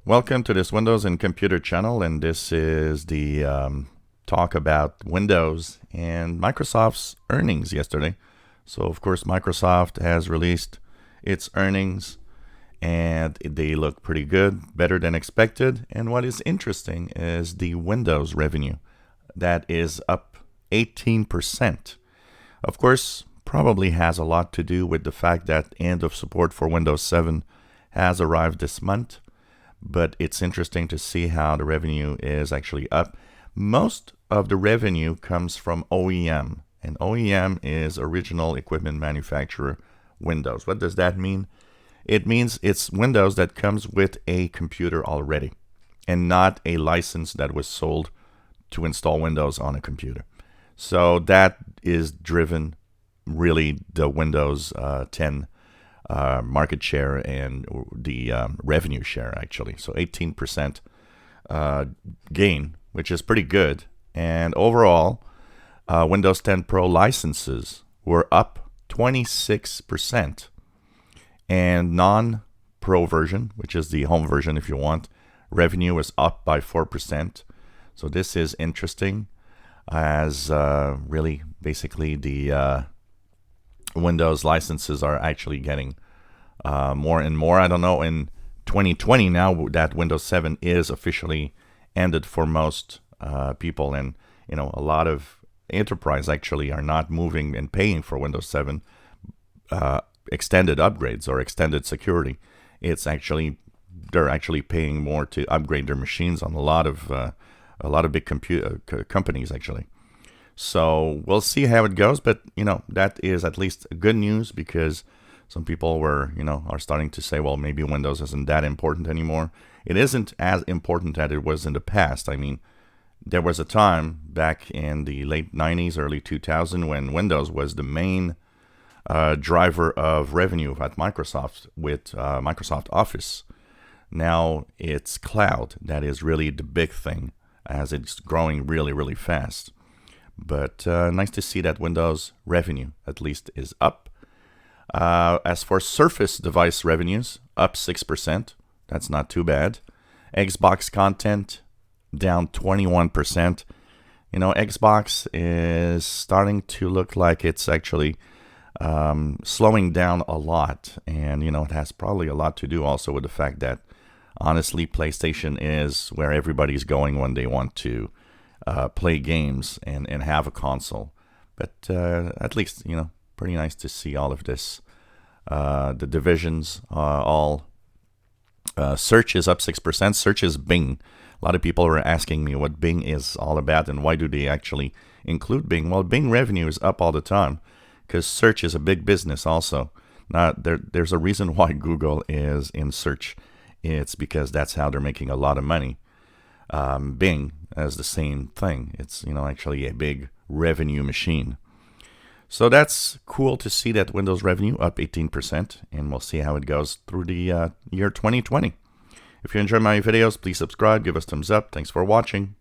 Welcome to this Windows and Computer channel, and this is the talk about Windows and Microsoft's earnings yesterday. So, of course, Microsoft has released its earnings, and they look pretty good, better than expected. And what is interesting is the Windows revenue that is up 18%. Of course, probably has a lot to do with the fact that end of support for Windows 7 has arrived this month. But it's interesting to see how the revenue is actually up. Most of the revenue comes from OEM, and OEM is original equipment manufacturer Windows. What does that mean? It means it's Windows that comes with a computer already, and not a license that was sold to install Windows on a computer. So that is driven really the Windows 10 market share and the revenue share, actually. So 18% gain, which is pretty good. And overall, Windows 10 Pro licenses were up 26%. And non-Pro version, which is the home version if you want, revenue was up by 4%. So this is interesting, as really basically the Windows licenses are actually getting more and more. I don't know, in 2020 now that Windows 7 is officially ended for most people, and a lot of enterprise actually are not moving and paying for Windows 7 extended upgrades or extended security. They're actually paying more to upgrade their machines on a lot of big companies actually. So we'll see how it goes, but that is at least good news, because some people are starting to say, well, maybe Windows isn't that important anymore. It isn't as important as it was in the past. I mean, there was a time back in the late 90s, early 2000 when Windows was the main driver of revenue at Microsoft with Microsoft Office. Now it's cloud that is really the big thing, as it's growing really, really fast. But nice to see that Windows revenue at least is up. As for Surface device revenues, up 6%. That's not too bad. Xbox content down 21%. Xbox is starting to look like it's actually slowing down a lot. And, it has probably a lot to do also with the fact that, honestly, PlayStation is where everybody's going when they want to play games and have a console. But at least, pretty nice to see all of this. The divisions all search is up 6%. Search is Bing. A lot of people are asking me what Bing is all about and why do they actually include Bing. Well, Bing revenue is up all the time because search is a big business also. Now, there's a reason why Google is in search. It's because that's how they're making a lot of money. Bing as the same thing. It's actually a big revenue machine. So that's cool to see that Windows revenue up 18%, and we'll see how it goes through the year 2020. If you enjoy my videos, please subscribe, give us thumbs up. Thanks for watching.